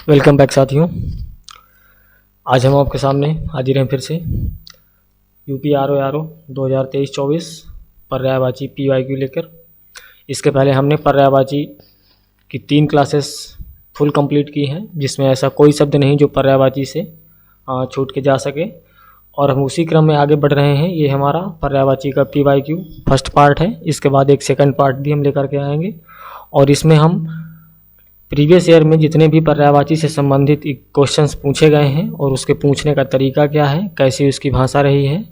Welcome back साथियों। आज हम आपके सामने हाजिर हैं फिर से यूपी आर ओ 2023-24 पर्यायवाची PYQ लेकर। इसके पहले हमने पर्यायवाची की 3 क्लासेस फुल कंप्लीट की हैं, जिसमें ऐसा कोई शब्द नहीं जो पर्यायवाची से छूट के जा सके, और हम उसी क्रम में आगे बढ़ रहे हैं। ये हमारा पर्यायवाची का PYQ फर्स्ट पार्ट है। इसके बाद एक सेकंड पार्ट भी हम लेकर के आएंगे, और इसमें हम प्रीवियस ईयर में जितने भी पर्यायवाची से संबंधित क्वेश्चंस पूछे गए हैं और उसके पूछने का तरीका क्या है, कैसी उसकी भाषा रही है,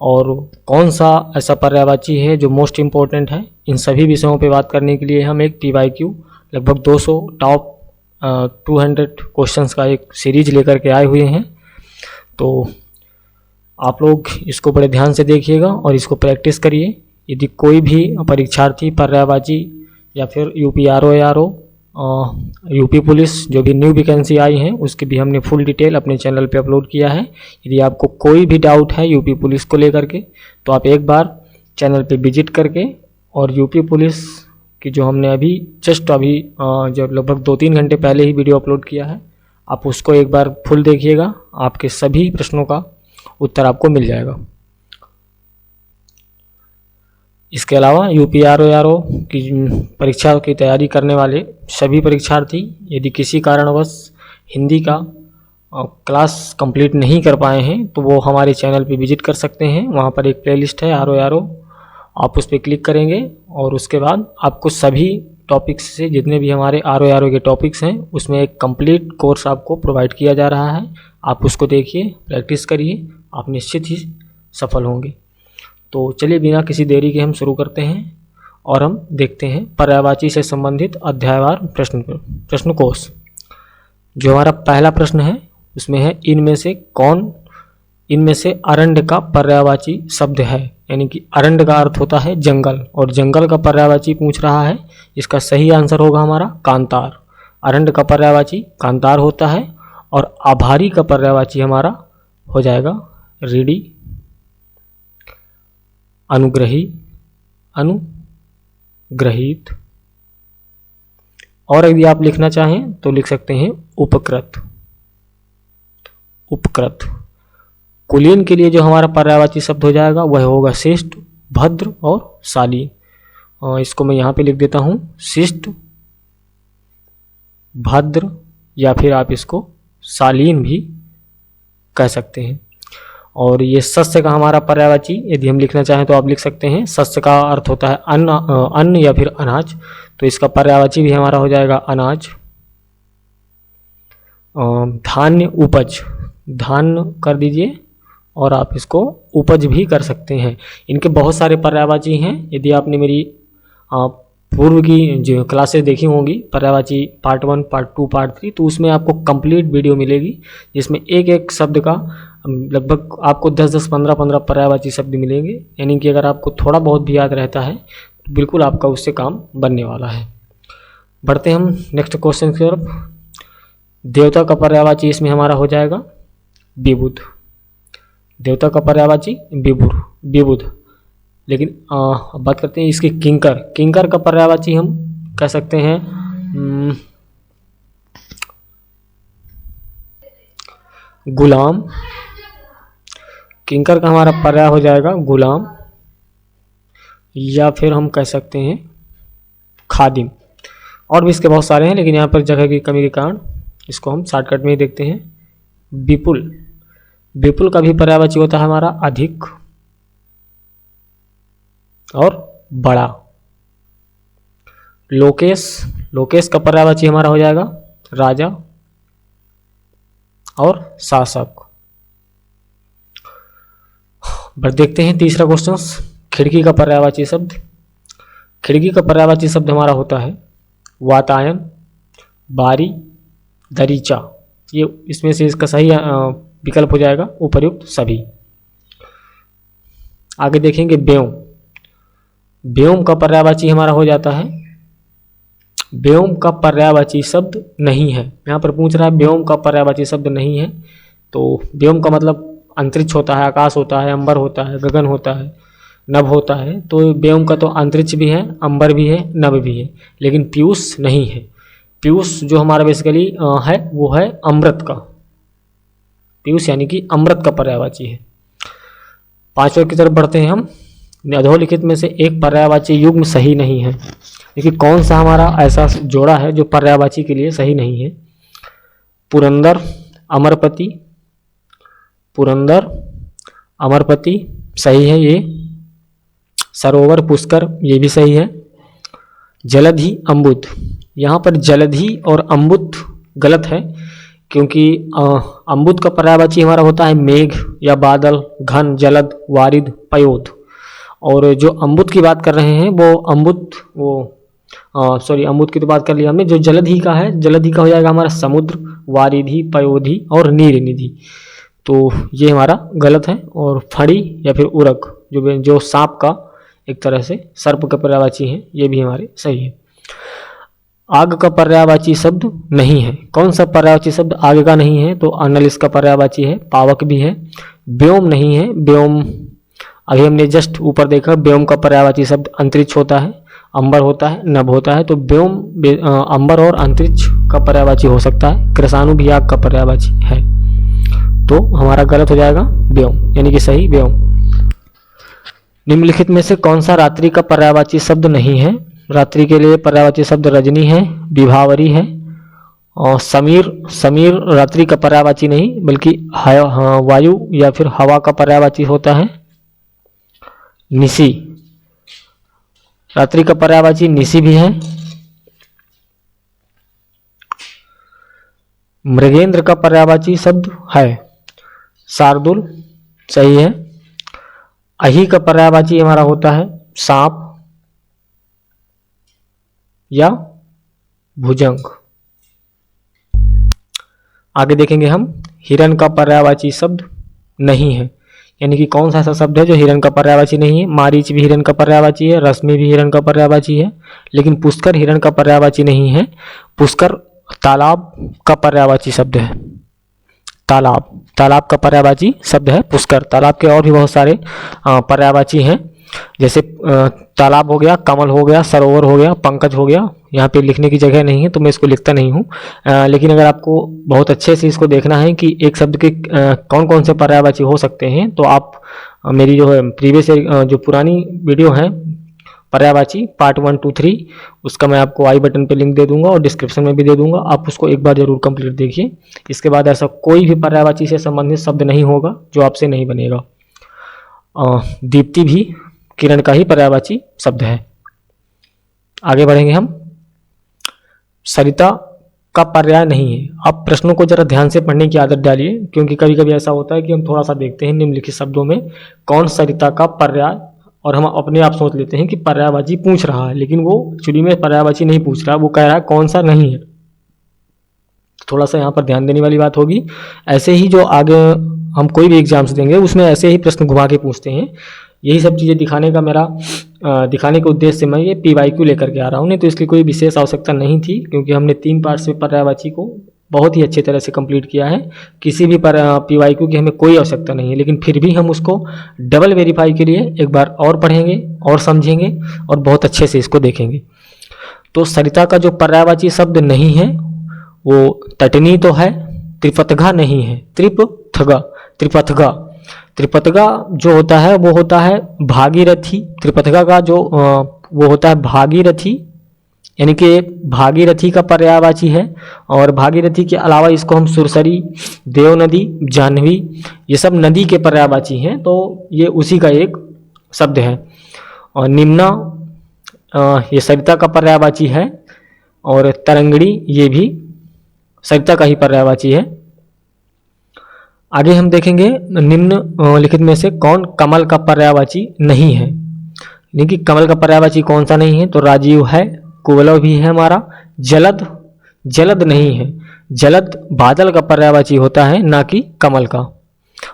और कौन सा ऐसा पर्यायवाची है जो मोस्ट इम्पोर्टेंट है, इन सभी विषयों पे बात करने के लिए हम एक PYQ लगभग 200 टॉप 200 क्वेश्चंस का एक सीरीज लेकर के आए हुए हैं। तो आप लोग इसको बड़े ध्यान से देखिएगा और इसको प्रैक्टिस करिए। यदि कोई भी परीक्षार्थी पर्यायवाची या फिर UP R O UP police जो भी न्यू वैकेंसी आई हैं उसकी भी हमने फुल डिटेल अपने चैनल पे अपलोड किया है। यदि आपको कोई भी डाउट है यूपी पुलिस को लेकर के, तो आप एक बार चैनल पे विजिट करके और यूपी पुलिस की जो हमने अभी जब लगभग 2-3 घंटे पहले ही वीडियो अपलोड किया है, आप उसको एक बार फुल देखिएगा। आपके सभी प्रश्नों का उत्तर आपको मिल जाएगा। इसके अलावा यूपी आर ओ की परीक्षा की तैयारी करने वाले सभी परीक्षार्थी यदि किसी कारणवश हिंदी का क्लास कंप्लीट नहीं कर पाए हैं, तो वो हमारे चैनल पे विजिट कर सकते हैं। वहाँ पर एक प्लेलिस्ट है आर ओ, आप उस पर क्लिक करेंगे और उसके बाद आपको सभी टॉपिक्स से जितने भी हमारे आर ओ के टॉपिक्स हैं उसमें एक कंप्लीट कोर्स आपको प्रोवाइड किया जा रहा है। आप उसको देखिए, प्रैक्टिस करिए, आप निश्चित ही सफल होंगे। तो चलिए बिना किसी देरी के हम शुरू करते हैं और हम देखते हैं पर्यायवाची से संबंधित अध्यायवार प्रश्न कोश। जो हमारा पहला प्रश्न है उसमें है इनमें से अरण्य का पर्यायवाची शब्द है, यानी कि अरण्य का अर्थ होता है जंगल, और जंगल का पर्यायवाची पूछ रहा है। इसका सही आंसर होगा हमारा कांतार। अरण्य का पर्यायवाची कांतार होता है, और आभारी का पर्यायवाची हमारा हो जाएगा ऋणी, अनुग्रहित, और यदि आप लिखना चाहें तो लिख सकते हैं उपकृत। कुलीन के लिए जो हमारा पर्यायवाची शब्द हो जाएगा वह होगा शिष्ट, भद्र और शालीन। इसको मैं यहाँ पे लिख देता हूँ, शिष्ट, भद्र, या फिर आप इसको शालीन भी कह सकते हैं। और ये सस्य का हमारा पर्यायवाची यदि हम लिखना चाहें तो आप लिख सकते हैं। सस्य का अर्थ होता है अन्न या फिर अनाज, तो इसका पर्यायवाची भी हमारा हो जाएगा अनाज। धान्य, उपज, धान्य कर दीजिए और आप इसको उपज भी कर सकते हैं। इनके बहुत सारे पर्यायवाची हैं। यदि आपने मेरी पूर्व की जो क्लासेस देखी होंगी, पर्यायवाची पार्ट 1, पार्ट 2, पार्ट 3, तो उसमें आपको कंप्लीट वीडियो मिलेगी, जिसमें एक एक शब्द का लगभग आपको 10-10, 15-15 पर्यायवाची शब्द मिलेंगे। यानी कि अगर आपको थोड़ा बहुत भी याद रहता है तो बिल्कुल आपका उससे काम बनने वाला है। बढ़ते हैं हम नेक्स्ट क्वेश्चन की तरफ। देवता का पर्यायवाची इसमें हमारा हो जाएगा विबुध। देवता का पर्यायवाची विबुध। लेकिन बात करते हैं इसकी किंकर का पर्यायवाची हम कह सकते हैं गुलाम। किंकर का हमारा पर्याय हो जाएगा गुलाम, या फिर हम कह सकते हैं खादिम। और भी इसके बहुत सारे हैं, लेकिन यहाँ पर जगह की कमी के कारण इसको हम शॉर्टकट में ही देखते हैं। विपुल का भी पर्यायवाची होता है हमारा अधिक और बड़ा। लोकेश का पर्यायवाची हमारा हो जाएगा राजा और शासक। बट देखते हैं तीसरा क्वेश्चन, खिड़की का पर्यायवाची शब्द। खिड़की का पर्यायवाची शब्द हमारा होता है वातायन, बारी, दरीचा। ये इसमें से इसका सही विकल्प हो जाएगा उपर्युक्त सभी। आगे देखेंगे व्योम का पर्यायवाची हमारा हो जाता है, व्योम का पर्यायवाची शब्द नहीं है। यहाँ पर पूछ रहा है व्योम का पर्यायवाची शब्द नहीं है, तो व्योम का मतलब अंतरिक्ष होता है, आकाश होता है, अंबर होता है, गगन होता है, नभ होता है। तो व्योम का तो अंतरिक्ष भी है, अंबर भी है, नभ भी है, लेकिन पीयूष नहीं है। पीयूष जो हमारा बेसिकली है वो है अमृत का, पीयूष यानी कि अमृत का पर्यायवाची है। 5वें की तरफ बढ़ते हैं हम। अधोलिखित में से एक पर्यायवाची युग्म सही नहीं है। देखिए कौन सा हमारा ऐसा जोड़ा है जो पर्यायवाची के लिए सही नहीं है। पुरंदर अमरपति, पुरंदर अमरपति सही है ये। सरोवर पुष्कर ये भी सही है। जलधि अम्बुद, यहाँ पर जलधि और अम्बुद गलत है, क्योंकि अम्बुद का पर्यायवाची हमारा होता है मेघ या बादल, घन, जलद, वारिद, पयोध। और जो अम्बुद की बात कर रहे हैं वो अम्बुद अम्बुद की तो बात कर लिया हमने। जो जलधि का है, जलधि का हो जाएगा हमारा समुद्र, वारिधि, पयोधि और नीर निधि। तो ये हमारा गलत है। और फड़ी या फिर उरक जो सांप का एक तरह से सर्प का पर्यायवाची है, ये भी हमारे सही है। आग का पर्यायवाची शब्द नहीं है। कौन सा पर्यायवाची शब्द आग का नहीं है? तो अनल इसका पर्यायवाची है, पावक भी है। व्योम नहीं है। व्योम अभी हमने जस्ट ऊपर देखा, व्योम का पर्यायवाची शब्द अंतरिक्ष होता है, अंबर होता है, नभ होता है। तो व्योम अंबर और अंतरिक्ष का पर्यायवाची हो सकता है। कृषाणु भी आग का पर्यायवाची है। तो हमारा गलत हो जाएगा व्योम, यानी कि सही व्योम। निम्नलिखित में से कौन सा रात्रि का पर्यायवाची शब्द नहीं है? रात्रि के लिए पर्यायवाची शब्द रजनी है, विभावरी है और समीर। समीर रात्रि का पर्यायवाची नहीं, बल्कि वायु या फिर हवा का पर्यायवाची होता है। निशी, रात्रि का पर्यायवाची निशी भी है। मृगेंद्र का पर्यायवाची शब्द है शार्दुल, सही है। अहि का पर्यायवाची हमारा होता है सांप या भुजंग। आगे देखेंगे हम, हिरण का पर्यायवाची शब्द नहीं है, यानी कि कौन सा ऐसा शब्द है जो हिरण का पर्यायवाची नहीं है। मारीच भी हिरण का पर्यायवाची है, रश्मि भी हिरण का पर्यायवाची है, लेकिन पुष्कर हिरण का पर्यायवाची नहीं है। पुष्कर तालाब का पर्यायवाची शब्द है। तालाब, तालाब का पर्यायवाची शब्द है पुष्कर। तालाब के और भी बहुत सारे पर्यायवाची हैं, जैसे तालाब हो गया, कमल हो गया, सरोवर हो गया, पंकज हो गया। यहाँ पे लिखने की जगह नहीं है तो मैं इसको लिखता नहीं हूँ, लेकिन अगर आपको बहुत अच्छे से इसको देखना है कि एक शब्द के कौन कौन से पर्यायवाची हो सकते हैं, तो आप मेरी जो है प्रीवियस जो पुरानी वीडियो है पर्यायवाची पार्ट 1, 2, 3, उसका मैं आपको आई बटन पे लिंक दे दूंगा और डिस्क्रिप्शन में भी दे दूंगा। आप उसको एक बार जरूर कंप्लीट देखिए। इसके बाद ऐसा कोई भी पर्यायवाची से संबंधित शब्द नहीं होगा जो आपसे नहीं बनेगा। दीप्ति भी किरण का ही पर्यायवाची शब्द है। आगे बढ़ेंगे हम। सरिता का पर्याय नहीं है। आप प्रश्नों को जरा ध्यान से पढ़ने की आदत डालिए, क्योंकि कभी कभी ऐसा होता है कि हम थोड़ा सा देखते हैं निम्नलिखित शब्दों में कौन सरिता का पर्याय, और हम अपने आप सोच लेते हैं कि पर्यायवाची पूछ रहा है, लेकिन वो एक्चुअली में पर्यायवाची नहीं पूछ रहा, वो कह रहा है कौन सा नहीं है। थोड़ा सा यहाँ पर ध्यान देने वाली बात होगी। ऐसे ही जो आगे हम कोई भी एग्जाम्स देंगे उसमें ऐसे ही प्रश्न घुमा के पूछते हैं। यही सब चीज़ें दिखाने के उद्देश्य से मैं ये PYQ लेकर के आ रहा हूँ, नहीं तो इसकी कोई विशेष आवश्यकता नहीं थी, क्योंकि हमने 3 पार्ट्स में पर्यायवाची को बहुत ही अच्छे तरह से कंप्लीट किया है। किसी भी PYQ की हमें कोई आवश्यकता नहीं है, लेकिन फिर भी हम उसको डबल वेरीफाई के लिए एक बार और पढ़ेंगे और समझेंगे और बहुत अच्छे से इसको देखेंगे। तो सरिता का जो पर्यायवाची शब्द नहीं है वो तटनी तो है, त्रिपथगा नहीं है। त्रिपथगा जो होता है वो होता है भागीरथी। त्रिपथगा का जो वो होता है भागीरथी, यानी कि भागीरथी का पर्यायवाची है। और भागीरथी के अलावा इसको हम सुरसरी, देव नदी, जाह्नवी, ये सब नदी के पर्यायवाची हैं, तो ये उसी का एक शब्द है। और निम्ना ये सरिता का पर्यायवाची है। और तरंगड़ी ये भी सरिता का ही पर्यायवाची है। आगे हम देखेंगे निम्नलिखित में से कौन कमल का पर्यायवाची नहीं है। यानी कि कमल का पर्यायवाची कौन सा नहीं है? तो राजीव है, कुवलव भी है हमारा। जलद नहीं है। जलद बादल का पर्यायवाची होता है, ना कि कमल का।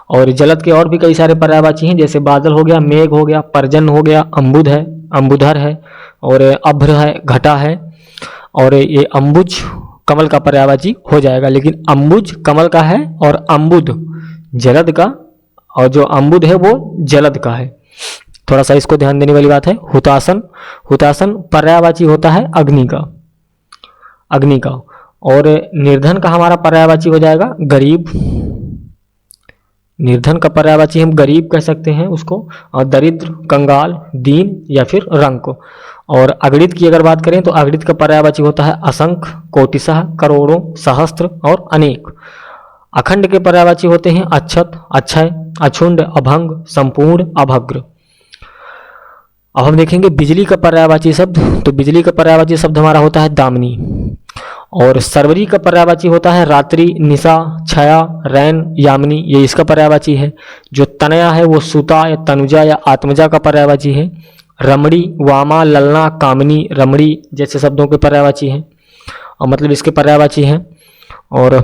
और जलद के और भी कई सारे पर्यायवाची हैं, जैसे बादल हो गया, मेघ हो गया, पर्जन हो गया, अम्बुद है, अम्बुधर है, और अभ्र है, घटा है। और ये अम्बुज कमल का पर्यायवाची हो जाएगा, लेकिन अम्बुज कमल का है और अम्बुद जलद का, और जो अम्बुद है वो जलद का है। थोड़ा सा इसको ध्यान देने वाली बात है। हुतासन पर्यायवाची होता है अग्नि का। अग्नि का। और निर्धन का हमारा पर्यायवाची हो जाएगा गरीब। निर्धन का पर्यायवाची हम गरीब कह सकते हैं उसको, और दरिद्र, कंगाल, दीन या फिर रंक। और अगणित की अगर बात करें तो अगणित का पर्यायवाची होता है असंख्य, कोटिशः, करोड़ों, सहस्त्र और अनेक। अखंड के पर्यायवाची होते हैं अक्षत, अक्षय, अछुंड, अभंग, संपूर्ण, अभग्र। अब हम देखेंगे बिजली का पर्यायवाची शब्द। तो बिजली का पर्यायवाची शब्द हमारा होता है दामिनी। और सर्वरी का पर्यायवाची होता है रात्रि, निशा, छाया, रैन, यामिनी, ये इसका पर्यायवाची है। जो तनया है वो सुता या तनुजा या आत्मजा का पर्यायवाची है। रमणी, वामा, ललना, कामिनी, रमणी जैसे शब्दों के पर्यायवाची हैं, और मतलब इसके पर्यायवाची हैं। और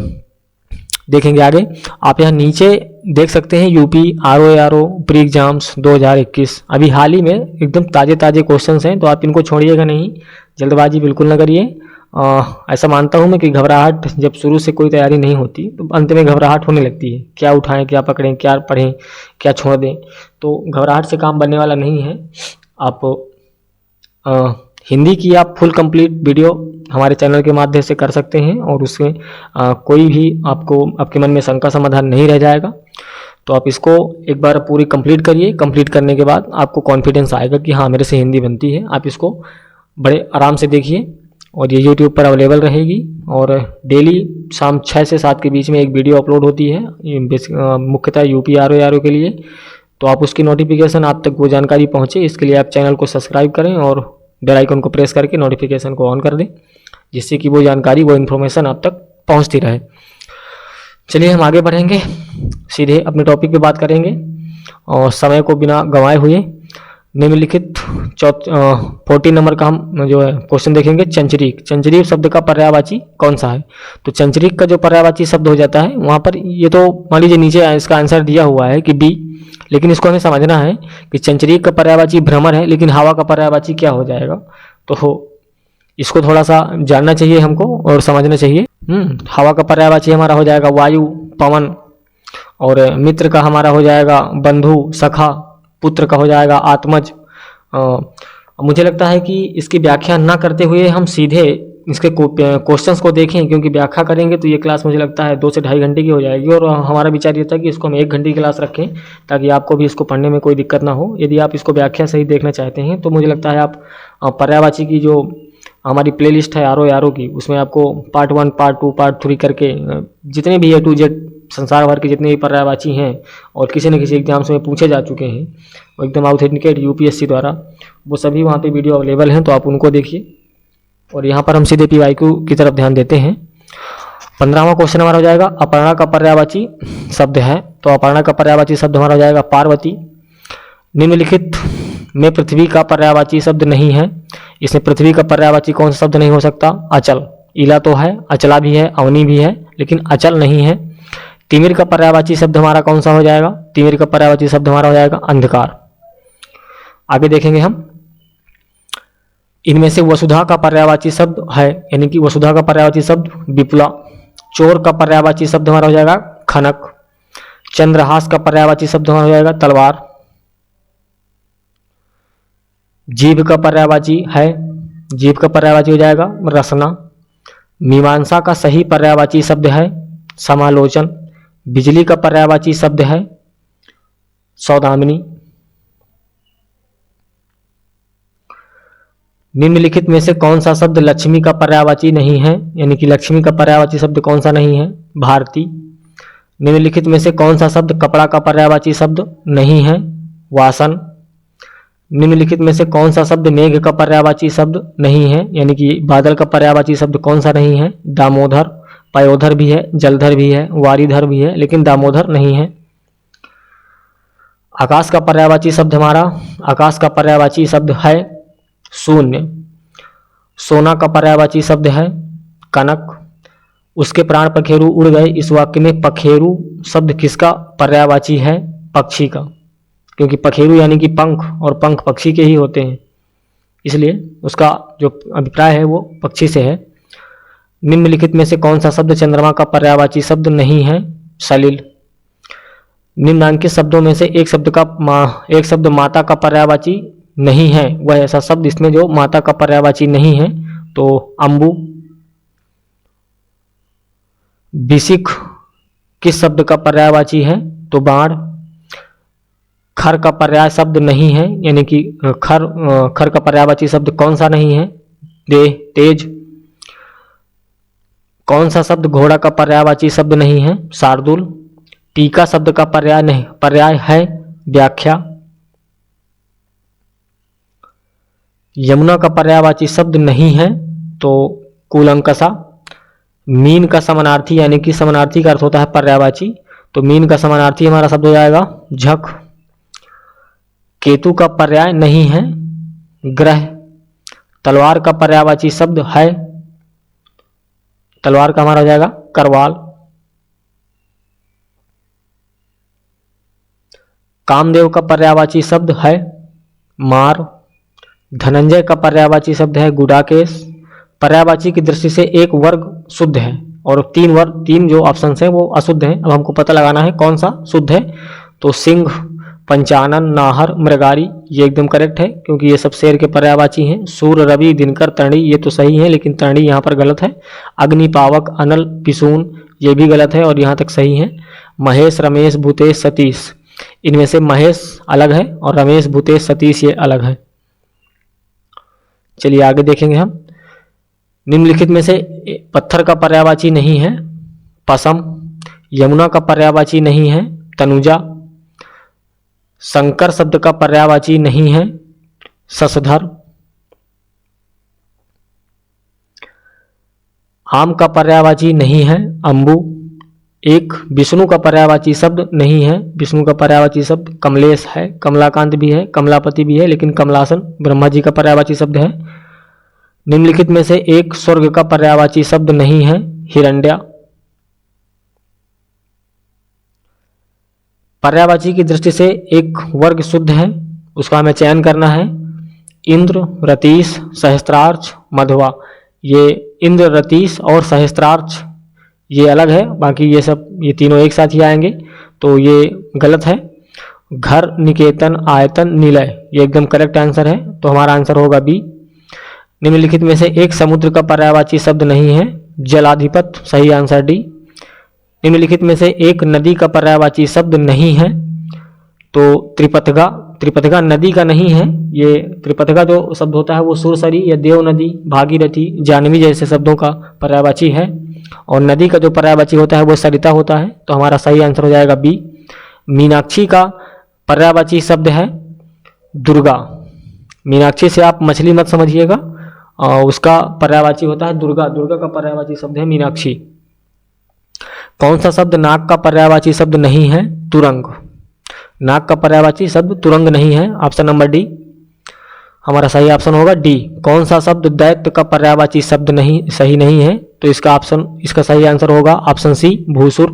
देखेंगे आगे, आप यहाँ नीचे देख सकते हैं यूपी आरओ प्री एग्जाम्स 2021, अभी हाल ही में एकदम ताज़े ताज़े क्वेश्चंस हैं, तो आप इनको छोड़िएगा नहीं, जल्दबाजी बिल्कुल ना करिए। ऐसा मानता हूँ मैं कि घबराहट जब शुरू से कोई तैयारी नहीं होती तो अंत में घबराहट होने लगती है, क्या उठाएं, क्या पकड़ें, क्या पढ़ें, क्या छोड़ दें। तो घबराहट से काम बनने वाला नहीं है। आप हिंदी की आप फुल कंप्लीट वीडियो हमारे चैनल के माध्यम से कर सकते हैं, और उसमें कोई भी आपको आपके मन में शंका समाधान नहीं रह जाएगा। तो आप इसको एक बार पूरी कंप्लीट करिए। कंप्लीट करने के बाद आपको कॉन्फिडेंस आएगा कि हाँ मेरे से हिंदी बनती है। आप इसको बड़े आराम से देखिए, और ये यूट्यूब पर अवेलेबल रहेगी। और डेली शाम 6 से 7 के बीच में एक वीडियो अपलोड होती है, मुख्यतः यूपी आरओ के लिए। तो आप उसकी नोटिफिकेशन आप तक वो जानकारी पहुँचे, इसके लिए आप चैनल को सब्सक्राइब करें और बेल आइकन को प्रेस करके नोटिफिकेशन को ऑन कर दें, जिससे कि वो जानकारी, वो इन्फॉर्मेशन आप तक पहुंचती रहे। चलिए हम आगे बढ़ेंगे, सीधे अपने टॉपिक पे बात करेंगे, और समय को बिना गंवाए हुए निम्नलिखित 14 नंबर का हम जो है क्वेश्चन देखेंगे। चंचरीक, चंचरीक शब्द का पर्यायवाची कौन सा है? तो चंचरीक का जो पर्यायवाची शब्द हो जाता है वहाँ पर, ये तो मान लीजिए नीचे इसका आंसर दिया हुआ है कि डी, लेकिन इसको हमें समझना है कि चंचरीक का पर्यायवाची भ्रमर है, लेकिन हवा का पर्यायवाची क्या हो जाएगा। तो इसको थोड़ा सा जानना चाहिए हमको और समझना चाहिए। हवा का पर्यायवाची हमारा हो जाएगा वायु, पवन, और मित्र का हमारा हो जाएगा बंधु, सखा, पुत्र का हो जाएगा आत्मज। मुझे लगता है कि इसकी व्याख्या ना करते हुए हम सीधे इसके क्वेश्चंस को देखें, क्योंकि व्याख्या करेंगे तो ये क्लास मुझे लगता है 2 से ढाई घंटे की हो जाएगी। और हमारा विचार ये था कि इसको हम 1 घंटे की क्लास रखें, ताकि आपको भी इसको पढ़ने में कोई दिक्कत ना हो। यदि आप इसको व्याख्या सही देखना चाहते हैं तो मुझे लगता है आप पर्यायवाची की जो हमारी प्लेलिस्ट है आरओ की, उसमें आपको पार्ट 1, पार्ट 2, पार्ट 3 करके जितने भी A to Z संसार भर के जितने भी पर्यायवाची हैं और किसी न किसी एग्जाम्स में पूछे जा चुके हैं, वो एकदम ऑथेंटिकेट यूपीएससी द्वारा, वो सभी वहाँ पे वीडियो अवेलेबल हैं, तो आप उनको देखिए। और यहाँ पर हम सीधे PYQ की तरफ ध्यान देते हैं। 15वां क्वेश्चन हमारा हो जाएगा अपर्णा का पर्यायवाची शब्द है। तो अपर्णा का पर्यायवाची शब्द हमारा हो जाएगा पार्वती। निम्नलिखित में पृथ्वी का पर्यायवाची शब्द नहीं है। इसमें पृथ्वी का पर्यायवाची कौन सा शब्द नहीं हो सकता? अचल। इला तो है, अचला भी है, अवनी भी है, लेकिन अचल नहीं है। तिमिर का पर्यायवाची शब्द हमारा कौन सा हो जाएगा? तिमिर का पर्यायवाची शब्द हमारा हो जाएगा अंधकार। आगे देखेंगे हम, इनमें से वसुधा का पर्यायवाची शब्द है, यानी कि वसुधा का पर्यायवाची शब्द विपुला। चोर का पर्यायवाची शब्द हमारा हो जाएगा खनक। चंद्रहास का पर्यायवाची शब्द हमारा हो जाएगा तलवार। जीभ का पर्यायवाची है, जीभ का पर्यायवाची हो जाएगा रसना। मीमांसा का सही पर्यायवाची शब्द है समालोचन। बिजली का पर्यायवाची शब्द है सौदामिनी। निम्नलिखित में से कौन सा शब्द लक्ष्मी का पर्यायवाची नहीं है? यानी कि लक्ष्मी का पर्यायवाची शब्द कौन सा नहीं है? भारती। निम्नलिखित में से कौन सा शब्द कपड़ा का पर्यायवाची शब्द नहीं है? वासन। निम्नलिखित में से कौन सा शब्द मेघ का पर्यायवाची शब्द नहीं है? यानी कि बादल का पर्यायवाची शब्द कौन सा नहीं है? दामोदर। पयोधर भी है, जलधर भी है, वारीधर भी है, लेकिन दामोदर नहीं है। आकाश का पर्यायवाची शब्द हमारा, आकाश का पर्यायवाची शब्द है शून्य। सोना का पर्यायवाची शब्द है कनक। उसके प्राण पखेरु उड़ गए, इस वाक्य में पखेरु शब्द किसका पर्यायवाची है? पक्षी का, क्योंकि पखेरु यानी कि पंख, और पंख पक्षी के ही होते हैं, इसलिए उसका जो अभिप्राय है वो पक्षी से है। निम्नलिखित में से कौन सा शब्द चंद्रमा का पर्यायवाची शब्द नहीं है? सलिल। निम्नांकित शब्दों में से एक शब्द माता का पर्यायवाची नहीं है, वह ऐसा शब्द इसमें जो माता का पर्यायवाची नहीं है, तो अम्बु। बिसिक किस शब्द का पर्यायवाची है? तो बाण। खर का पर्याय शब्द नहीं है, यानी कि खर का पर्यायवाची शब्द कौन सा नहीं है? देह, तेज। कौन सा शब्द घोड़ा का पर्यायवाची शब्द नहीं है? शार्दूल। टीका शब्द का पर्याय है व्याख्या। यमुना का पर्यायवाची शब्द नहीं है तो कूलंकषा। मीन का समानार्थी, यानी कि समानार्थी का अर्थ होता है पर्यायवाची, तो मीन का समानार्थी हमारा शब्द हो जाएगा झक। केतु का पर्याय नहीं है ग्रह। तलवार का पर्यायवाची शब्द है, तलवार का हमारा हो जाएगा करवाल। कामदेव का पर्यायवाची शब्द है मार। धनंजय का पर्यायवाची शब्द है गुडाकेश। पर्यायवाची की दृष्टि से एक वर्ग शुद्ध है और तीन जो ऑप्शन है वो अशुद्ध हैं। अब हमको पता लगाना है कौन सा शुद्ध है। तो सिंह, पंचानन, नाहर, मृगारी, ये एकदम करेक्ट है क्योंकि ये सब शेर के पर्यायवाची हैं। सूर्य, रवि, दिनकर, तरणी, ये तो सही है लेकिन तरणी यहाँ पर गलत है। अग्नि, पावक, अनल, पिसून, ये भी गलत है और यहाँ तक सही है। महेश, रमेश, भूतेश, सतीश, इनमें से महेश अलग है और रमेश, भूतेश, सतीश ये अलग है। चलिए आगे देखेंगे हम। निम्नलिखित में से पत्थर का पर्यायवाची नहीं है पसम। यमुना का पर्यायवाची नहीं है तनुजा। शंकर शब्द का पर्यायवाची नहीं है शशधर। आम का पर्यायवाची नहीं है अंबु। एक विष्णु का पर्यायवाची शब्द नहीं है। विष्णु का पर्यायवाची शब्द कमलेश है, कमलाकांत भी है, कमलापति भी है, लेकिन कमलासन ब्रह्मा जी का पर्यायवाची शब्द है। निम्नलिखित में से एक स्वर्ग का पर्यायवाची शब्द नहीं है हिरण्या। पर्यायवाची की दृष्टि से एक वर्ग शुद्ध है, उसका हमें चयन करना है। इंद्र, रतीश, सहस्त्रार्च, मधवा। ये इंद्र, रतीश और सहस्त्रार्च ये अलग है, बाकी ये तीनों एक साथ ही आएंगे, तो ये गलत है। घर, निकेतन, आयतन, निलय, ये एकदम करेक्ट आंसर है, तो हमारा आंसर होगा बी। निम्नलिखित में से एक समुद्र का पर्यायवाची शब्द नहीं है जलाधिपत, सही आंसर डी। निम्नलिखित में से एक नदी का पर्यायवाची शब्द नहीं है तो त्रिपथगा। त्रिपथगा नदी का नहीं है, ये त्रिपथगा जो शब्द होता है वो सुरसरी या देव नदी, भागीरथी, जाह्नवी जैसे शब्दों का पर्यायवाची है और नदी का जो पर्यायवाची होता है वो सरिता होता है, तो हमारा सही आंसर हो जाएगा बी। मीनाक्षी का पर्यायवाची शब्द है दुर्गा। मीनाक्षी से आप मछली मत समझिएगा, उसका पर्यायवाची होता है दुर्गा। दुर्गा का पर्यायवाची शब्द है मीनाक्षी। कौन सा शब्द नाग का पर्यायवाची शब्द नहीं है तुरंग। नाग का पर्यायवाची शब्द तुरंग नहीं है, ऑप्शन नंबर डी हमारा सही ऑप्शन होगा डी। कौन सा शब्द दैत्य का पर्यायवाची शब्द सही नहीं है, तो इसका सही आंसर होगा ऑप्शन सी भूसुर।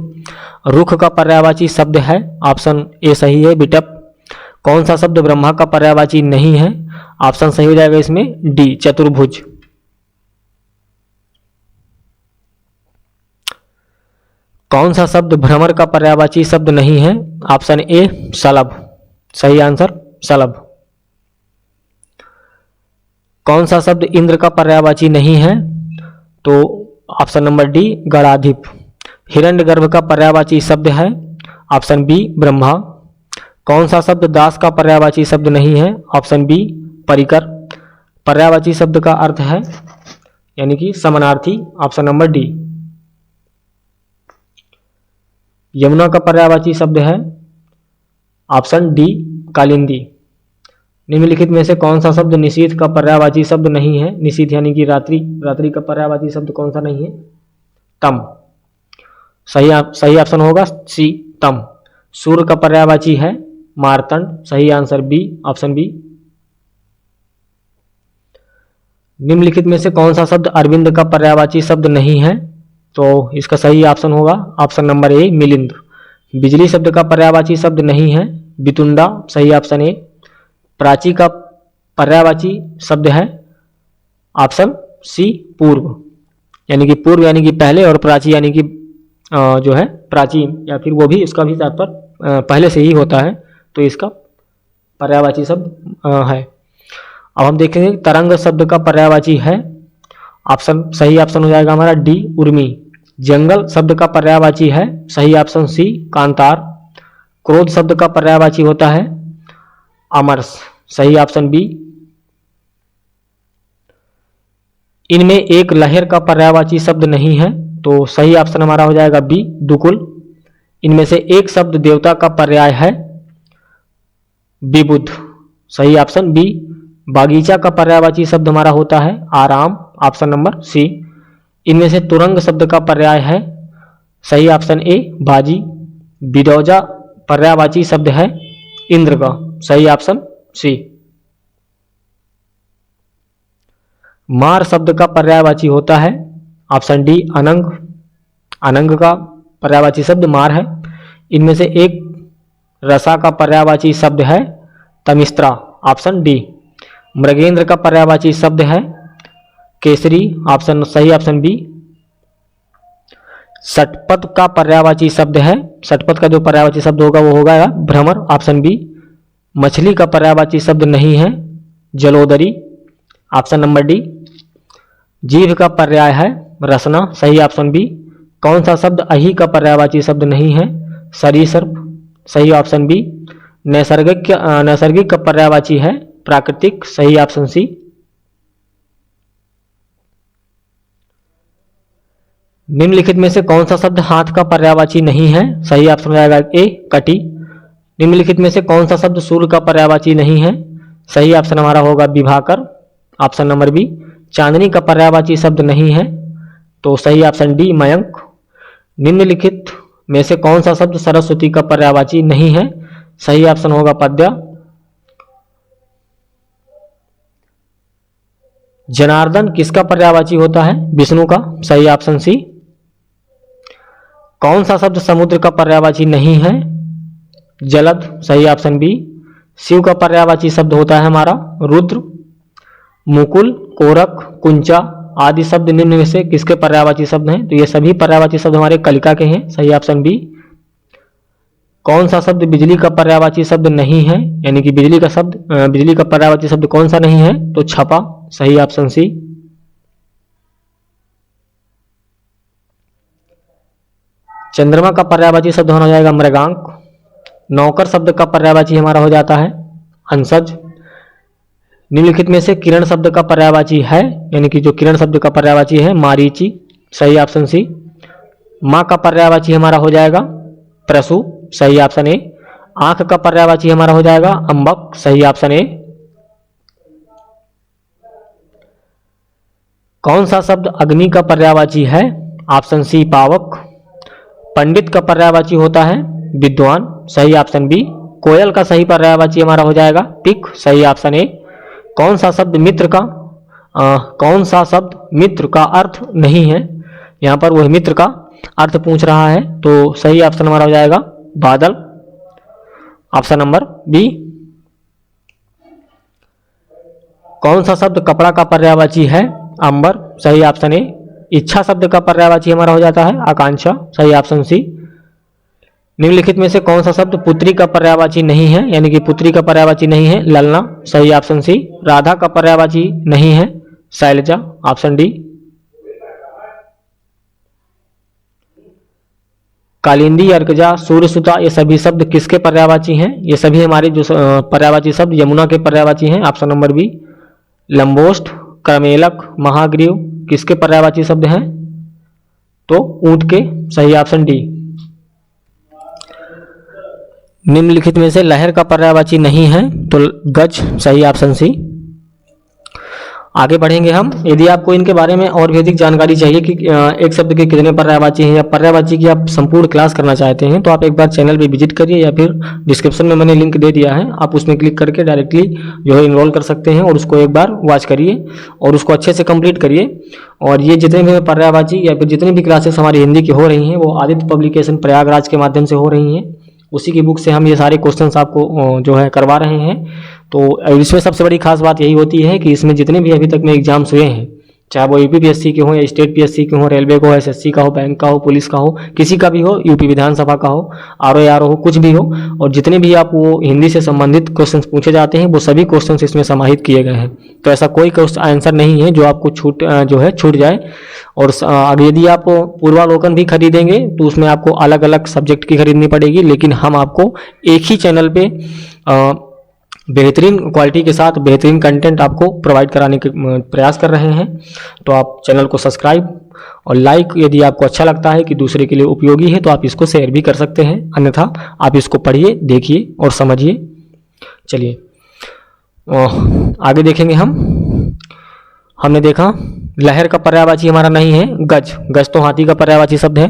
रुख का पर्यायवाची शब्द है, ऑप्शन ए सही है बिटप। कौन सा शब्द ब्रह्मा का पर्यायवाची नहीं है, ऑप्शन सही हो जाएगा इसमें डी चतुर्भुज। कौन सा शब्द भ्रमर का पर्यायवाची शब्द नहीं है, ऑप्शन ए शलभ, सही आंसर शलभ। कौन सा शब्द इंद्र का पर्यायवाची नहीं है, तो ऑप्शन नंबर डी गणाधिप। हिरण्यगर्भ का पर्यायवाची शब्द है, ऑप्शन बी ब्रह्मा। कौन सा शब्द दास का पर्यायवाची शब्द नहीं है, ऑप्शन बी परिकर। पर्यायवाची शब्द का अर्थ है यानी कि समानार्थी, ऑप्शन नंबर डी। यमुना का पर्यायवाची शब्द है, ऑप्शन डी कालिंदी। निम्नलिखित में से कौन सा शब्द निशीथ का पर्यायवाची शब्द नहीं है। निशीथ यानी कि रात्रि, रात्रि का पर्यायवाची शब्द कौन सा नहीं है, तम, सही ऑप्शन होगा सी तम। सूर्य का पर्यायवाची है मार्तंड, सही आंसर बी, ऑप्शन बी। निम्नलिखित में से कौन सा शब्द अरविंद का पर्यायवाची शब्द नहीं है, तो इसका सही ऑप्शन होगा ऑप्शन नंबर ए मिलिंद। बिजली शब्द का पर्यायवाची शब्द नहीं है बितुंडा, सही ऑप्शन ए। प्राची का पर्यायवाची शब्द है, ऑप्शन सी पूर्व, यानी कि पूर्व यानी कि पहले, और प्राची यानी कि जो है प्राचीन, या फिर वो भी इसका भी तात्पर्य पहले से ही होता है, तो इसका पर्यायवाची शब्द है। अब हम देखेंगे तरंग शब्द का पर्यायवाची है, ऑप्शन सही ऑप्शन हो जाएगा हमारा डी उर्मी। जंगल शब्द का पर्यायवाची है, सही ऑप्शन सी कांतार। क्रोध शब्द का पर्यायवाची होता है अमरस, सही ऑप्शन बी। इनमें एक लहर का पर्यायवाची शब्द नहीं है, तो सही ऑप्शन हमारा हो जाएगा बी दुकुल। इनमें से एक शब्द देवता का पर्याय है विबुध, सही ऑप्शन बी। बागीचा का पर्यायवाची शब्द हमारा होता है आराम, ऑप्शन नंबर सी। इनमें से तुरंग शब्द का पर्याय है, सही ऑप्शन ए बाजी। बिदौजा पर्यायवाची शब्द है इंद्र का, सही ऑप्शन सी। मार शब्द का पर्यायवाची होता है ऑप्शन डी अनंग, अनंग का पर्यायवाची शब्द मार है। इनमें से एक रसा का पर्यायवाची शब्द है तमिस्त्रा, ऑप्शन डी। मृगेंद्र का पर्यायवाची शब्द है केसरी, ऑप्शन सही ऑप्शन बी। षटपथ का पर्यायवाची शब्द है, षटपथ का जो पर्यायवाची शब्द होगा वो होगा भ्रमर, ऑप्शन बी। मछली का पर्यायवाची शब्द नहीं है जलोदरी, ऑप्शन नंबर डी। जीभ का पर्याय है रसना, सही ऑप्शन बी। कौन सा शब्द अहि का पर्यायवाची शब्द नहीं है सरीसर्प, सही ऑप्शन बी। नैसर्गिक का पर्यायवाची है प्राकृतिक, सही ऑप्शन सी। निम्नलिखित में से कौन सा शब्द हाथ का पर्यायवाची नहीं है, सही ऑप्शन हो जाएगा ए कटी। निम्नलिखित में से कौन सा शब्द सूर्य का पर्यायवाची नहीं है, सही ऑप्शन हमारा होगा विभाकर, ऑप्शन नंबर बी। चांदनी का पर्यायवाची शब्द नहीं है, तो सही ऑप्शन डी मयंक। निम्नलिखित में से कौन सा शब्द सरस्वती का पर्यायवाची नहीं है, सही ऑप्शन होगा पद्या। जनार्दन किसका पर्यायवाची होता है, विष्णु का, सही ऑप्शन सी। कौन सा शब्द समुद्र का पर्यायवाची नहीं है, जलद, सही ऑप्शन बी। शिव का पर्यायवाची शब्द होता है हमारा रुद्र। मुकुल, कोरक, कुंचा आदि शब्द निम्न में से किसके पर्यायवाची शब्द हैं, तो ये सभी पर्यायवाची शब्द हमारे कलिका के हैं, सही ऑप्शन बी। कौन सा शब्द बिजली का पर्यायवाची शब्द नहीं है, यानी कि बिजली का पर्यायवाची शब्द कौन सा नहीं है, तो छपा, सही ऑप्शन सी। चंद्रमा का पर्यायवाची शब्द होना जाएगा मृगांक। नौकर शब्द का पर्यायवाची हमारा हो जाता है अंशज। निम्नलिखित में से किरण शब्द का पर्यायवाची है, यानी कि जो किरण शब्द का पर्यायवाची है मारीची, सही ऑप्शन सी। माँ का पर्यायवाची हमारा हो जाएगा प्रसु, सही ऑप्शन ए। आंख का पर्यायवाची हमारा हो जाएगा अंबक, सही ऑप्शन ए। कौन सा शब्द अग्नि का पर्यायवाची है, ऑप्शन सी पावक। पंडित का पर्यायवाची होता है विद्वान, सही ऑप्शन बी। कोयल का सही पर्यायवाची हमारा हो जाएगा पिक, सही ऑप्शन ए। कौन सा शब्द मित्र का अर्थ नहीं है, यहाँ पर वह मित्र का अर्थ पूछ रहा है, तो सही ऑप्शन हमारा हो जाएगा बादल, ऑप्शन नंबर बी। कौन सा शब्द कपड़ा का पर्यायवाची है, अंबर, सही ऑप्शन ए। इच्छा शब्द का पर्यायवाची हमारा हो जाता है आकांक्षा, सही ऑप्शन सी। निम्नलिखित में से कौन सा शब्द पुत्री का पर्यायवाची नहीं है, यानी कि पुत्री का पर्यायवाची नहीं है ललना, सही ऑप्शन सी। राधा का पर्यायवाची नहीं है शैलजा, ऑप्शन डी। कालिंदी, अर्कजा, सूर्यसुता ये सभी शब्द किसके पर्यायवाची हैं, ये सभी हमारे जो पर्यायवाची शब्द यमुना के पर्यायवाची हैं, ऑप्शन नंबर बी। लंबोष्ठ, करमेलक, महाग्रीव किसके पर्यायवाची शब्द हैं, तो ऊंट के, सही ऑप्शन डी। निम्नलिखित में से लहर का पर्यायवाची नहीं है, तो गज, सही ऑप्शन सी। आगे बढ़ेंगे हम। यदि आपको इनके बारे में और भी अधिक जानकारी चाहिए कि एक शब्द के कितने पर्यायवाची हैं या पर्यायवाची की आप संपूर्ण क्लास करना चाहते हैं, तो आप एक बार चैनल पे विजिट करिए या फिर डिस्क्रिप्शन में मैंने लिंक दे दिया है, आप उसमें क्लिक करके डायरेक्टली जो है इनरोल कर सकते हैं और उसको एक बार वॉच करिए और उसको अच्छे से कंप्लीट करिए। और ये जितने भी पर्यायवाची या फिर जितनी भी क्लासेस हमारी हिंदी की हो रही हैं वो आदित्य पब्लिकेशन प्रयागराज के माध्यम से हो रही हैं, उसी की बुक से हम ये सारे क्वेश्चंस आपको जो है करवा रहे हैं। तो इसमें सबसे बड़ी खास बात यही होती है कि इसमें जितने भी अभी तक में एग्जाम्स हुए हैं, चाहे वो यूपीपीएससी के हो या स्टेट पीएससी के हो, रेलवे का हो, एसएससी का हो, बैंक का हो, पुलिस का हो, किसी का भी हो, यूपी विधानसभा का हो, आरओ हो, कुछ भी हो, और जितने भी आप वो हिंदी से संबंधित क्वेश्चंस पूछे जाते हैं वो सभी क्वेश्चंस इसमें समाहित किए गए हैं। तो ऐसा कोई आंसर नहीं है जो आपको छूट जाए। और आगे यदि आप पूर्वालोकन भी खरीदेंगे तो उसमें आपको अलग अलग सब्जेक्ट की खरीदनी पड़ेगी, लेकिन हम आपको एक ही चैनल पे बेहतरीन क्वालिटी के साथ बेहतरीन कंटेंट आपको प्रोवाइड कराने के प्रयास कर रहे हैं। तो आप चैनल को सब्सक्राइब और लाइक, यदि आपको अच्छा लगता है कि दूसरे के लिए उपयोगी है तो आप इसको शेयर भी कर सकते हैं, अन्यथा आप इसको पढ़िए, देखिए और समझिए। चलिए आगे देखेंगे। हमने देखा लहर का पर्यायवाची हमारा नहीं है गज, गज तो हाथी का पर्यायवाची शब्द है।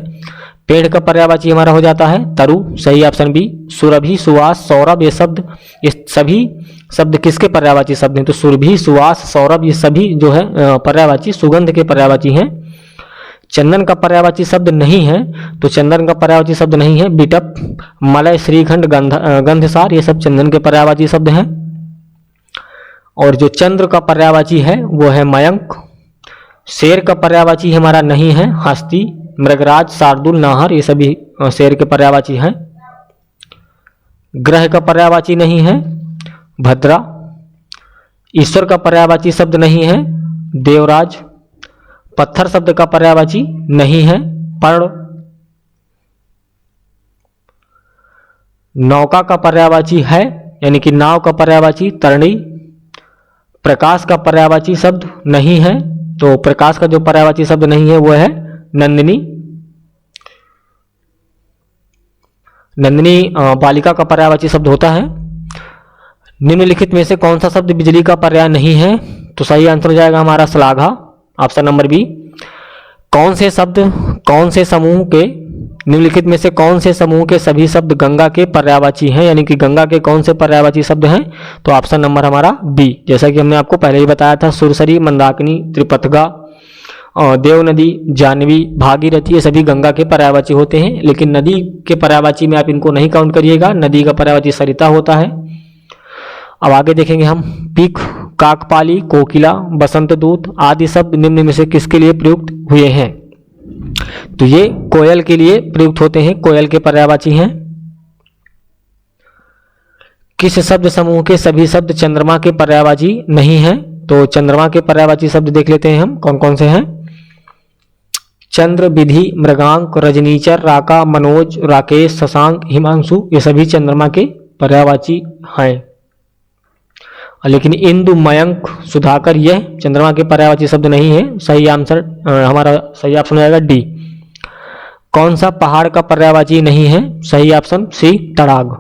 पेड़ का पर्यायवाची हमारा हो जाता है तरु, सही ऑप्शन बी। सुरभि, सुवास, सौरभ, ये सभी शब्द किसके पर्यायवाची शब्द हैं? तो सुरभि, सुवास, सौरभ ये सभी जो है पर्यायवाची सुगंध के पर्यायवाची हैं। चंदन का पर्यायवाची शब्द नहीं है, तो चंदन का पर्यायवाची शब्द नहीं है। बिटप, मलय, श्रीखंड, गंधसार ये सब चंदन के पर्यायवाची शब्द हैं। और जो चंद्र का पर्यायवाची है वो है मयंक। शेर का पर्यायवाची हमारा नहीं है हस्ती, मृगराज, शार्दुल, नाहर ये सभी शेर के पर्यायवाची हैं। ग्रह का पर्यायवाची नहीं है भद्रा। ईश्वर का पर्यायवाची शब्द नहीं है देवराज। पत्थर शब्द का पर्यायवाची नहीं है पर्ण। नौका का पर्यायवाची है यानी कि नाव का पर्यायवाची तरणी। प्रकाश का पर्यायवाची शब्द नहीं है, तो प्रकाश का जो पर्यायवाची शब्द नहीं है वो है नंदिनी। नंदिनी बालिका का पर्यायवाची शब्द होता है। निम्नलिखित में से कौन सा शब्द बिजली का पर्याय नहीं है? तो सही आंसर हो जाएगा हमारा श्लाघा, ऑप्शन नंबर बी। कौन से समूह के निम्नलिखित में से कौन से समूह के सभी शब्द गंगा के पर्यायवाची हैं, यानी कि गंगा के कौन से पर्यायवाची शब्द हैं? तो ऑप्शन नंबर हमारा बी। जैसा कि हमने आपको पहले ही बताया था, सुरसरी, मंदाकिनी, त्रिपथगा, देव नदी, जानवी, भागीरथी ये सभी गंगा के पर्यायवाची होते हैं। लेकिन नदी के पर्यायवाची में आप इनको नहीं काउंट करिएगा, नदी का पर्यायवाची सरिता होता है। अब आगे देखेंगे हम। पीक, काकपाली, कोकिला, बसंत दूत आदि शब्द निम्न में से किसके लिए प्रयुक्त हुए हैं? तो ये कोयल के लिए प्रयुक्त होते हैं, कोयल के पर्यायवाची हैं। किस शब्द समूह के सभी शब्द चंद्रमा के पर्यायवाची नहीं हैं? तो चंद्रमा के पर्यायवाची शब्द देख लेते हैं हम कौन कौन से हैं। चंद्र, विधि, मृगांक, रजनीचर, राका, मनोज, राकेश, शशांक, हिमांशु ये सभी चंद्रमा के पर्यायवाची हैं। लेकिन इंदु, मयंक, सुधाकर यह चंद्रमा के पर्यायवाची शब्द नहीं है। सही आंसर हमारा सही ऑप्शन हो जाएगा डी। कौन सा पहाड़ का पर्यायवाची नहीं है? सही ऑप्शन सी, तड़ाग।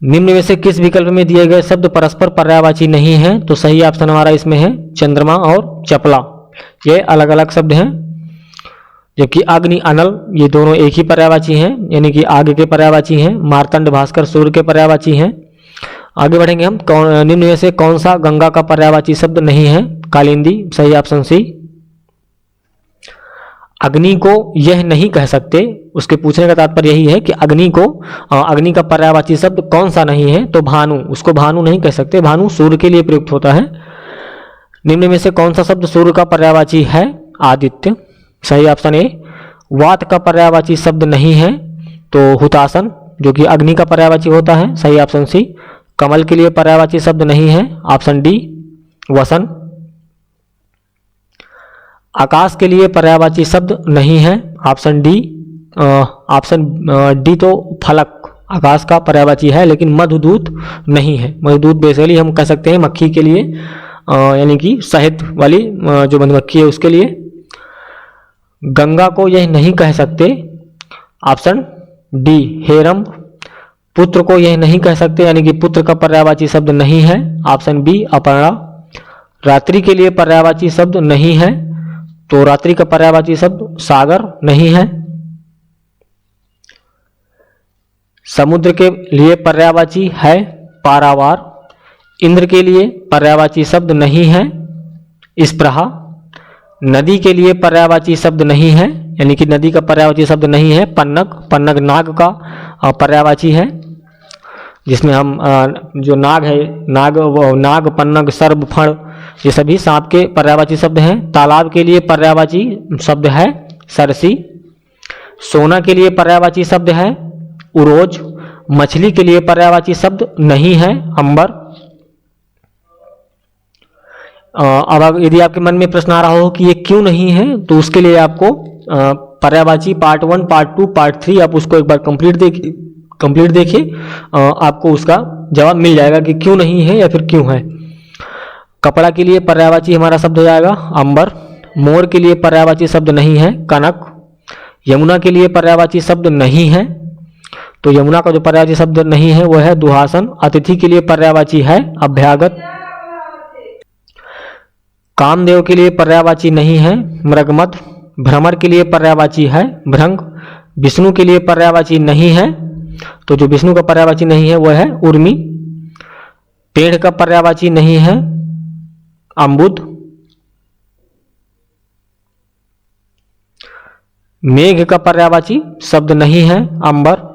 निम्न में से किस विकल्प में दिए गए शब्द परस्पर पर्यायवाची नहीं है? तो सही ऑप्शन हमारा इसमें है चंद्रमा और चपला, ये अलग अलग शब्द हैं। जबकि अग्नि, अनल ये दोनों एक ही पर्यायवाची हैं, यानी कि आग के पर्यायवाची हैं। मार्तंड, भास्कर सूर्य के पर्यायवाची हैं। आगे बढ़ेंगे हम। निम्न में से कौन सा गंगा का पर्यायवाची शब्द नहीं है? कालिंदी, सही ऑप्शन सी। अग्नि को यह नहीं कह सकते, उसके पूछने का तात्पर्य यही है कि अग्नि का पर्यायवाची शब्द कौन सा नहीं है? तो भानु, उसको भानु नहीं कह सकते, भानु सूर्य के लिए प्रयुक्त होता है। निम्न में से कौन सा शब्द सूर्य का पर्यायवाची है? आदित्य, सही ऑप्शन ए। वात का पर्यायवाची शब्द नहीं है, तो हुतासन जो कि अग्नि का पर्यायवाची होता है, सही ऑप्शन सी। कमल के लिए पर्यायवाची शब्द नहीं है, ऑप्शन डी, वसन। आकाश के लिए पर्यायवाची शब्द नहीं है, ऑप्शन डी। ऑप्शन डी तो फलक आकाश का पर्यायवाची है, लेकिन मधुदूत नहीं है। मधुदूत बेसिकली हम कह सकते हैं मक्खी के लिए, यानी कि शहद वाली जो मधुमक्खी है उसके लिए। गंगा को यह नहीं कह सकते, ऑप्शन डी, हेरम्ब। पुत्र को यह नहीं कह सकते, यानी कि पुत्र का पर्यायवाची शब्द नहीं है, ऑप्शन बी, अपर्णा। रात्रि के लिए पर्यायवाची शब्द नहीं है, तो रात्रि का पर्यायवाची शब्द सागर नहीं है। समुद्र के लिए पर्यायवाची है पारावार। इंद्र के लिए पर्यायवाची शब्द नहीं है स्पृहा। नदी के लिए पर्यायवाची शब्द नहीं है, यानी कि नदी का पर्यायवाची शब्द नहीं है पन्नग। पन्नग नाग का पर्यायवाची है। जिसमें हम जो नाग है, नाग, पन्नग, सर्प, फण, ये सभी सांप के पर्यायवाची शब्द हैं। तालाब के लिए पर्यायवाची शब्द है सरसी। सोना के लिए पर्यायवाची शब्द है उरोज। मछली के लिए पर्यायवाची शब्द नहीं है अंबर। अब यदि आपके मन में प्रश्न आ रहा हो कि ये क्यों नहीं है, तो उसके लिए आपको पर्यायवाची पार्ट 1, पार्ट 2, पार्ट 3 आप उसको एक बार कंप्लीट देखिए, आपको उसका जवाब मिल जाएगा कि क्यों नहीं है या फिर क्यों है। कपड़ा के लिए पर्यायवाची हमारा शब्द हो जाएगा अंबर। मोर के लिए पर्यायवाची शब्द नहीं है कनक। यमुना के लिए पर्यायवाची शब्द नहीं है, तो यमुना का जो पर्यायवाची शब्द नहीं है वह है दुहासन। अतिथि के लिए पर्यायवाची है अभ्यागत। कामदेव के लिए पर्यायवाची नहीं है मृगमद। भ्रमर के लिए पर्यायवाची है भृंग। विष्णु के लिए पर्यायवाची नहीं है, तो जो विष्णु का पर्यायवाची नहीं है वह है उर्मी। पेड़ का पर्यायवाची नहीं है अम्बुद। मेघ का पर्यायवाची शब्द नहीं है अंबर।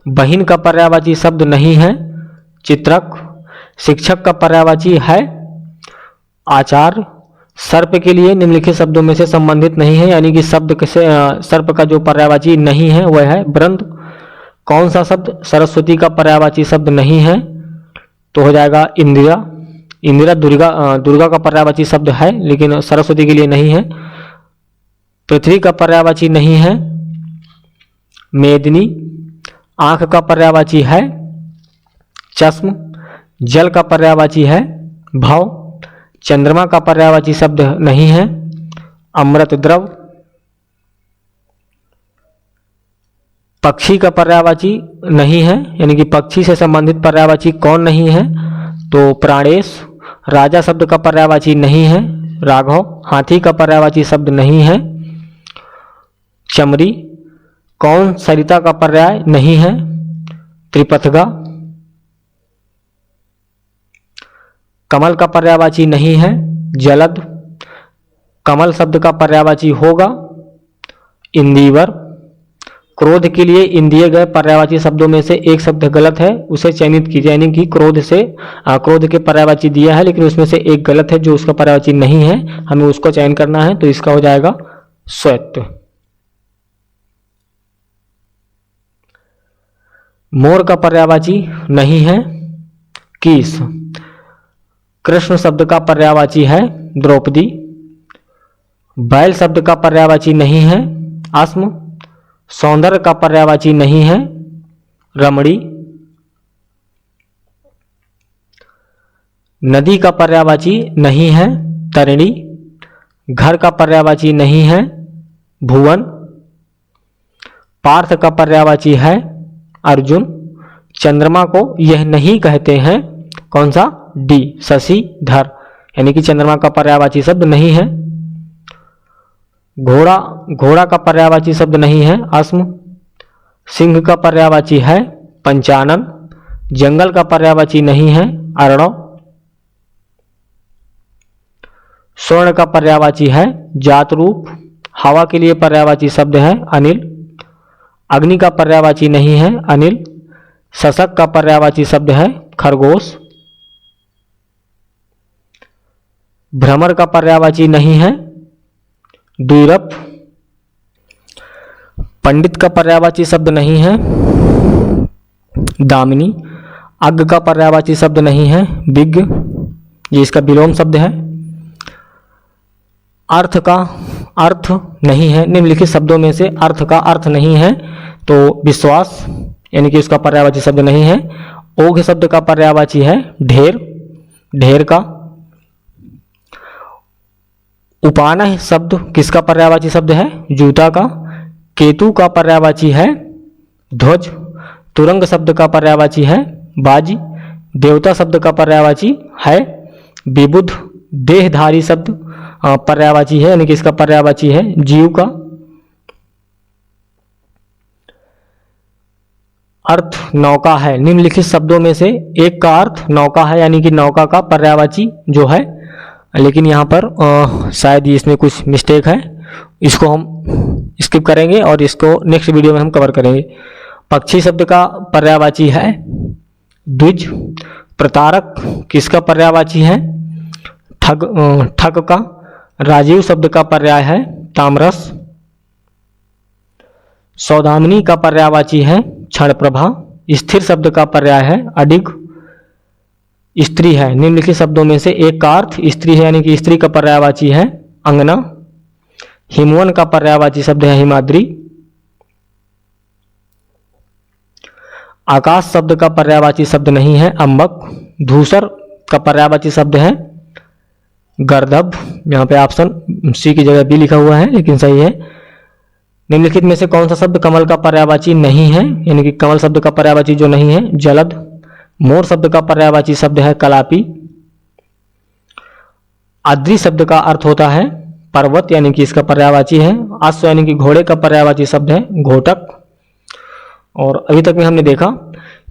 बहिन का पर्यायवाची शब्द नहीं है चित्रक। शिक्षक का पर्यायवाची है आचार्य। सर्प के लिए निम्नलिखित शब्दों में से संबंधित नहीं है, यानी कि शब्द से सर्प का जो पर्यायवाची नहीं है वह है वृंद। कौन सा शब्द सरस्वती का पर्यायवाची शब्द नहीं है, तो हो जाएगा इंदिरा। इंदिरा दुर्गा का पर्यायवाची शब्द है, लेकिन सरस्वती के लिए नहीं है। पृथ्वी का पर्यायवाची नहीं है मेदिनी। आंख का पर्यायवाची है चश्म। जल का पर्यायवाची है भव। चंद्रमा का पर्यायवाची शब्द नहीं है अमृत द्रव। पक्षी का पर्यायवाची नहीं है, यानी कि पक्षी से संबंधित पर्यायवाची कौन नहीं है, तो प्राणेश। राजा शब्द का पर्यायवाची नहीं है राघव। हाथी का पर्यायवाची शब्द नहीं है चमरी। कौन सरिता का पर्याय नहीं है त्रिपथगा। कमल का पर्यायवाची नहीं है जलद। कमल शब्द का पर्यायवाची होगा इंदिवर। क्रोध के लिए इन दिए गए पर्यायवाची शब्दों में से एक शब्द गलत है, उसे चयनित कीजिए। यानी कि क्रोध के पर्यायवाची दिया है, लेकिन उसमें से एक गलत है जो उसका पर्यायवाची नहीं है, हमें उसको चयन करना है, तो इसका हो जाएगा श्वेत। मोर का पर्यायवाची नहीं है कीस। कृष्ण शब्द का पर्यायवाची है द्रौपदी। बैल शब्द का पर्यायवाची नहीं है अस्म। सौंदर्य का पर्यायवाची नहीं है रमणी। नदी का पर्यायवाची नहीं है तरिणी। घर का पर्यायवाची नहीं है भुवन। पार्थ का पर्यायवाची है अर्जुन। चंद्रमा को यह नहीं कहते हैं, कौन सा, डी, शशिधर, यानी कि चंद्रमा का पर्यायवाची शब्द नहीं है। घोड़ा का पर्यायवाची शब्द नहीं है अस्म। सिंह का पर्यायवाची है पंचानन। जंगल का पर्यायवाची नहीं है अर्णव। स्वर्ण का पर्यायवाची है जातरूप। हवा के लिए पर्यायवाची शब्द है अनिल। अग्नि का पर्यायवाची नहीं है अनिल। शशक का पर्यायवाची शब्द है खरगोश। भ्रमर का पर्यायवाची नहीं है द्विरप। पंडित का पर्यायवाची शब्द नहीं है दामिनी। अज्ञ का पर्यायवाची शब्द नहीं है विज्ञ, ये इसका विलोम शब्द है। अर्थ का अर्थ नहीं है, निम्नलिखित शब्दों में से अर्थ का अर्थ नहीं है, तो विश्वास, यानी कि उसका पर्यायवाची शब्द नहीं है। ओघ शब्द का पर्यायवाची है ढेर, ढेर का। उपानह शब्द किसका पर्यायवाची शब्द है, जूता का। केतु का पर्यायवाची है ध्वज। तुरंग शब्द का पर्यायवाची है बाजी। देवता शब्द का पर्यायवाची है विबुध। देहधारी शब्द पर्यायवाची है, यानी कि इसका पर्यायवाची है जीव का। अर्थ नौका है, निम्नलिखित शब्दों में से एक का अर्थ नौका है, यानी कि नौका का पर्यायवाची जो है, लेकिन यहाँ पर शायद इसमें कुछ मिस्टेक है, इसको हम स्किप करेंगे और इसको नेक्स्ट वीडियो में हम कवर करेंगे। पक्षी शब्द का पर्यायवाची है द्विज। प्रतारक किसका पर्यायवाची है? ठग का। राजीव शब्द का पर्याय है तामरस। सौदामिनी का पर्यायवाची है क्षणप्रभा। स्थिर शब्द का पर्याय है अडिग। स्त्री है, निम्नलिखित शब्दों में से एक का अर्थ स्त्री है, यानी कि स्त्री का पर्यायवाची है अंगना। हिमवन का पर्यायवाची शब्द है हिमाद्री। आकाश शब्द का पर्यायवाची शब्द नहीं है अम्बक। धूसर का पर्यायवाची शब्द है गर्दभ। यहाँ पे ऑप्शन सी की जगह बी लिखा हुआ है, लेकिन सही है। निम्नलिखित में से कौन सा शब्द कमल का पर्यायवाची नहीं है, यानी कि कमल शब्द का पर्यायवाची जो नहीं है? जलद। मोर शब्द का पर्यायवाची शब्द है कलापी। आद्री शब्द का अर्थ होता है पर्वत, यानी कि इसका पर्यायवाची है अश्व, यानी कि घोड़े का पर्यायवाची शब्द है घोटक। और अभी तक में हमने देखा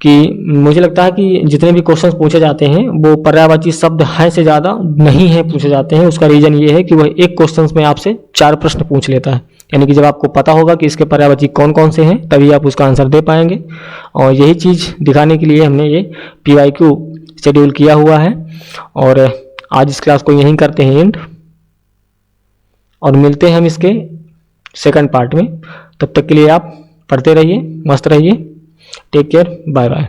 कि मुझे लगता है कि जितने भी क्वेश्चंस पूछे जाते हैं वो पर्यायवाची शब्द है से ज़्यादा नहीं है पूछे जाते हैं। उसका रीज़न ये है कि वह एक क्वेश्चन में आपसे 4 प्रश्न पूछ लेता है, यानी कि जब आपको पता होगा कि इसके पर्यायवाची कौन कौन से हैं तभी आप उसका आंसर दे पाएंगे। और यही चीज़ दिखाने के लिए हमने ये PYQ शेड्यूल किया हुआ है। और आज इस क्लास को यहीं करते हैं एंड, और मिलते हैं हम इसके सेकंड पार्ट में। तब तक के लिए आप पढ़ते रहिए, मस्त रहिए। Take care, bye bye.